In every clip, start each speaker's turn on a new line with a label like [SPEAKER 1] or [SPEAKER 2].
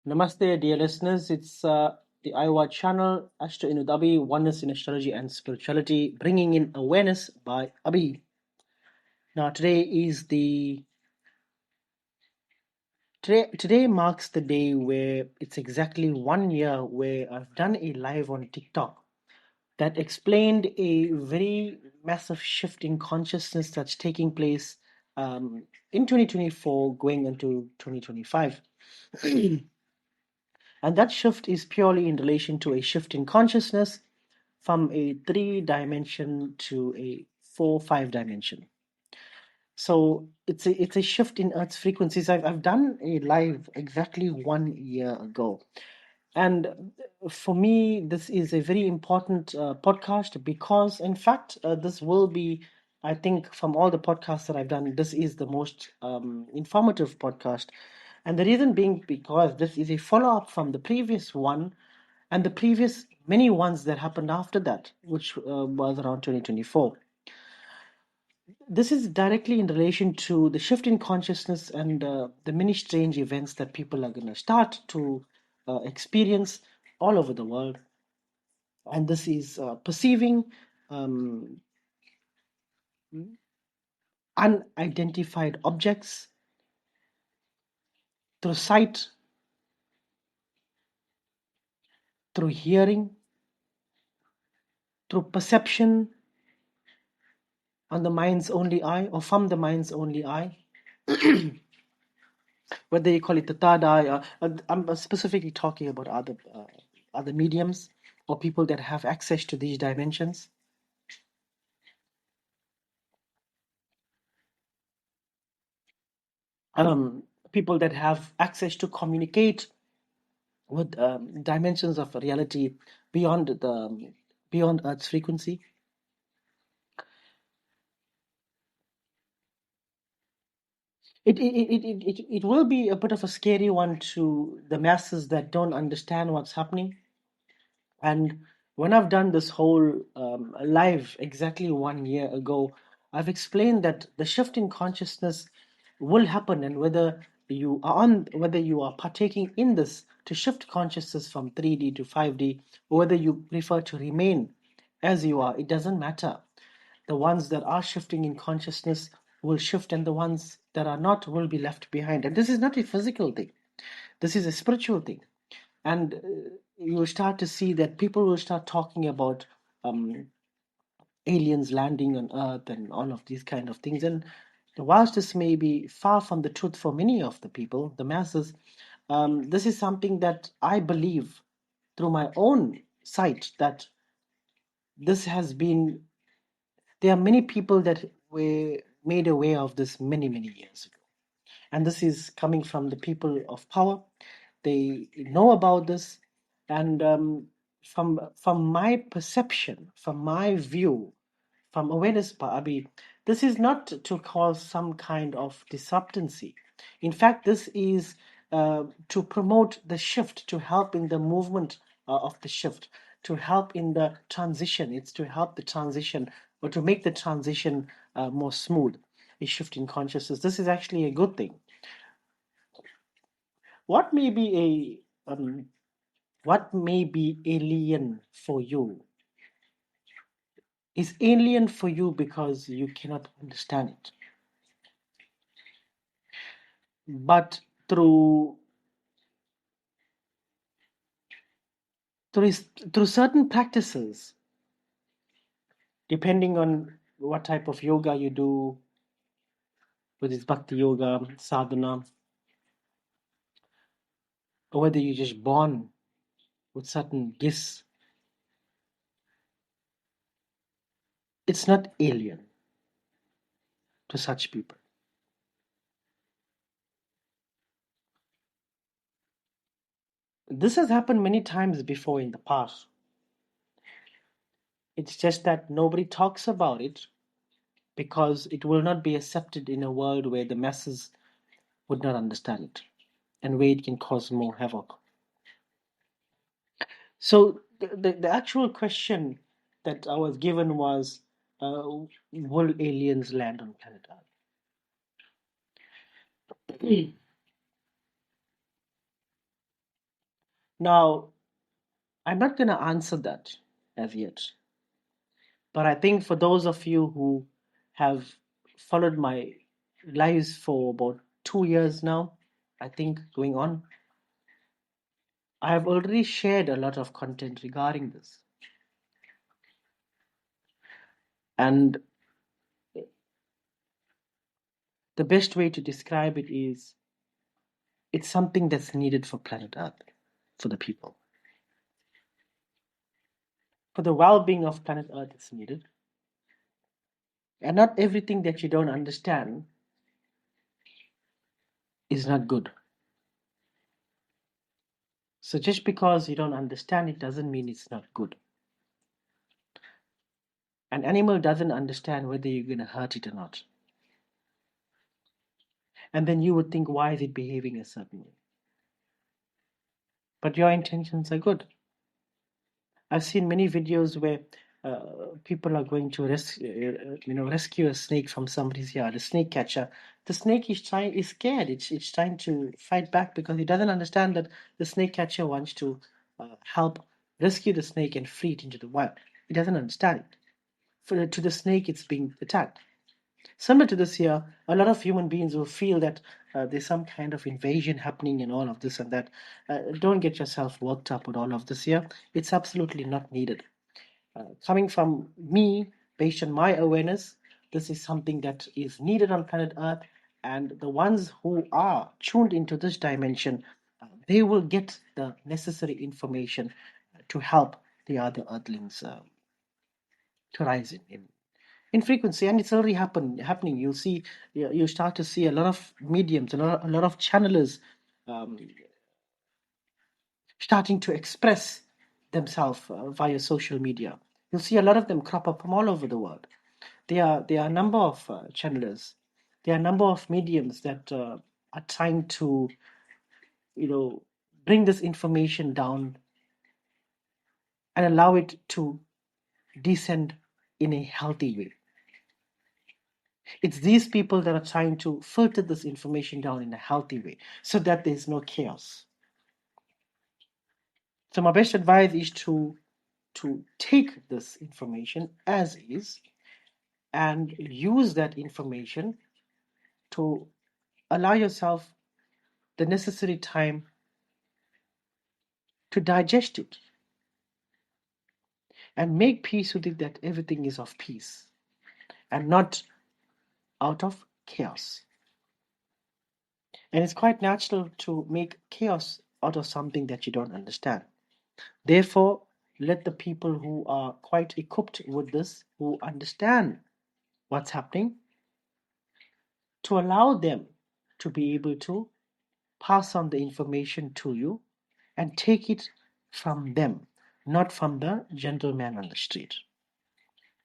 [SPEAKER 1] Namaste, dear listeners. It's the AIWA channel, Ashto Inudabi, Oneness in Astrology and Spirituality, bringing in awareness by Abi. Now, today marks the day where it's exactly 1 year where I've done a live on TikTok that explained a very massive shift in consciousness that's taking place in 2024, going into 2025. And that shift is purely in relation to a shift in consciousness from a 3 dimension to a 4, 5 dimension. So it's a shift in Earth's frequencies. I've done a live exactly 1 year ago. And for me, this is a very important podcast because, in fact, this will be, I think, from all the podcasts that I've done, this is the most informative podcast. And the reason being because this is a follow up from the previous one and the previous many ones that happened after that, which was around 2024. This is directly in relation to the shift in consciousness and the many strange events that people are going to start to experience all over the world. And this is perceiving um, unidentified objects through sight, through hearing, through perception on the mind's only eye or from the mind's only eye. Whether you call it the third eye, I'm specifically talking about other mediums or people that have access to these dimensions. People that have access to communicate with dimensions of reality beyond beyond Earth's frequency. It will be a bit of a scary one to the masses that don't understand what's happening. And when I've done this whole live exactly 1 year ago, I've explained that the shift in consciousness will happen, and whether you are partaking in this to shift consciousness from 3D to 5D, or whether you prefer to remain as you are, it doesn't matter. The ones that are shifting in consciousness will shift, and the ones that are not will be left behind. And this is not a physical thing, this is a spiritual thing. And you will start to see that people will start talking about um, aliens landing on Earth and all of these kind of things. And whilst this may be far from the truth for many of the people, the masses, this is something that I believe through my own sight that this has been. There are many people that were made aware of this many years ago, and this is coming from the people of power. They know about this, and from my perception, from my view, from awareness Abi, this is not to cause some kind of disruptancy. In fact, this is to promote the shift, to help in the movement of the shift, to help in the transition. It's to help the transition or to make the transition more smooth. A shift in consciousness. This is actually a good thing. What may be what may be alien for you is alien for you because you cannot understand it. But through through certain practices, depending on what type of yoga you do, whether it's bhakti yoga, sadhana, or whether you're just born with certain gifts, it's not alien to such people. This has happened many times before in the past. It's just that nobody talks about it because it will not be accepted in a world where the masses would not understand it and where it can cause more havoc. So the actual question that I was given was, will aliens land on planet Earth? Now, I'm not going to answer that as yet, but I think for those of you who have followed my lives for about 2 years now, I think going on, I have already shared a lot of content regarding this. And the best way to describe it is it's something that's needed for planet Earth, for the people. For the well being of planet Earth, it's needed. And not everything that you don't understand is not good. So just because you don't understand it doesn't mean it's not good. An animal doesn't understand whether you're going to hurt it or not. And then you would think, why is it behaving a certain way? But your intentions are good. I've seen many videos where people are going to rescue a snake from somebody's yard. A snake catcher. The snake is scared. It's trying to fight back because it doesn't understand that the snake catcher wants to help rescue the snake and free it into the wild. It doesn't understand it. To the snake, it's being attacked. Similar to this here, a lot of human beings will feel that there's some kind of invasion happening and all of this and that. Don't get yourself worked up with all of this here. It's absolutely not needed. Coming from me, based on my awareness, this is something that is needed on planet Earth, and the ones who are tuned into this dimension, they will get the necessary information to help the other Earthlings to rise in frequency. And it's already happening. You start to see a lot of mediums, a lot of channelers um, starting to express themselves via social media. You'll see a lot of them crop up from all over the world. There are a number of channelers. There are a number of mediums that are trying to, you know, bring this information down and allow it to descend in a healthy way. It's these people that are trying to filter this information down in a healthy way so that there's no chaos. So my best advice is to take this information as is and use that information to allow yourself the necessary time to digest it and make peace with it, that everything is of peace and not out of chaos. And it's quite natural to make chaos out of something that you don't understand. Therefore, let the people who are quite equipped with this, who understand what's happening, to allow them to be able to pass on the information to you and take it from them, not from the gentleman on the street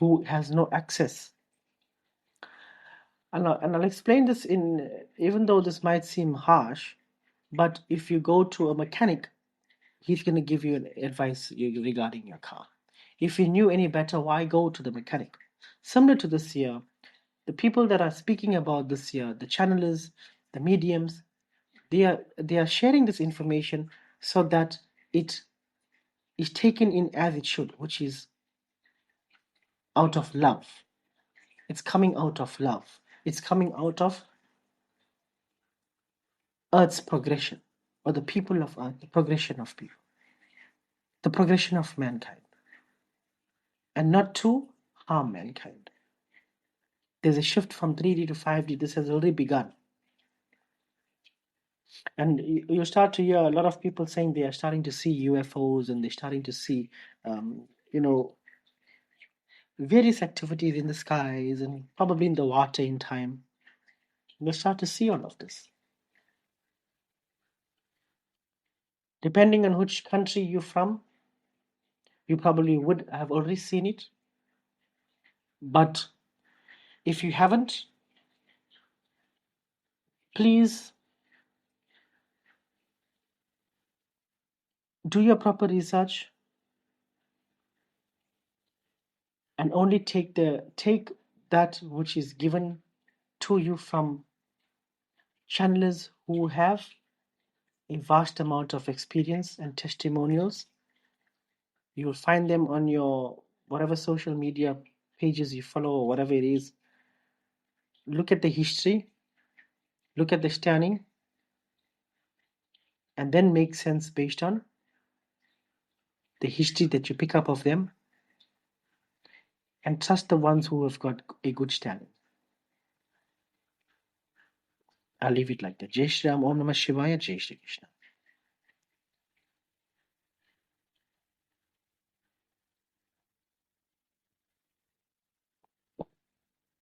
[SPEAKER 1] who has no access. And I'll explain this even though this might seem harsh, but if you go to a mechanic, he's going to give you an advice regarding your car. If you knew any better, why go to the mechanic? Similar to this year, the people that are speaking about this year, the channelers, the mediums, they are sharing this information so that it is taken in as it should, which is out of love. It's coming out of love. It's coming out of Earth's progression, or the people of Earth, the progression of people, the progression of mankind, and not to harm mankind. There's a shift from 3D to 5D. This has already begun. And you start to hear a lot of people saying they are starting to see UFOs and they're starting to see, um, you know, various activities in the skies and probably in the water in time. You'll start to see all of this. Depending on which country you're from, you probably would have already seen it. But if you haven't, please do your proper research and only take that which is given to you from channelers who have a vast amount of experience and testimonials. You will find them on your whatever social media pages you follow or whatever it is. Look at the history, look at the standing, and then make sense based on the history that you pick up of them, and trust the ones who have got a good standing. I'll leave it like that. Jai Shri Ram, Om Namah Shivaya, Jai Shri Krishna.